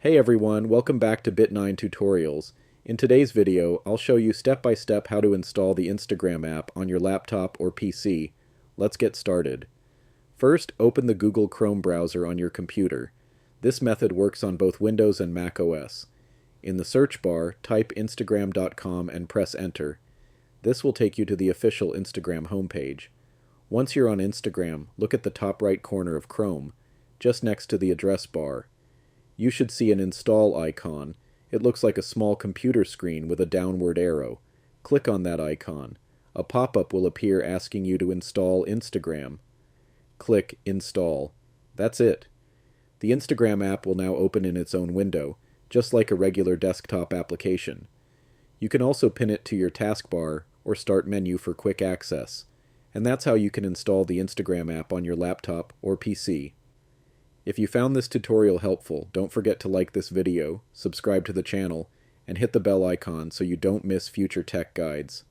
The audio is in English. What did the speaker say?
Hey everyone, welcome back to Bit9 Tutorials. In today's video, I'll show you step by step how to install the Instagram app on your laptop or PC. Let's get started. First, open the Google Chrome browser on your computer. This method works on both Windows and Mac OS. In the search bar, type instagram.com and press enter. This will take you to the official Instagram homepage. Once you're on Instagram, look at the top right corner of Chrome, just next to the address bar. You should see an install icon. It looks like a small computer screen with a downward arrow. Click on that icon. A pop-up will appear asking you to install Instagram. Click Install. That's it. The Instagram app will now open in its own window, just like a regular desktop application. You can also pin it to your taskbar or start menu for quick access. And that's how you can install the Instagram app on your laptop or PC. If you found this tutorial helpful, don't forget to like this video, subscribe to the channel, and hit the bell icon so you don't miss future tech guides.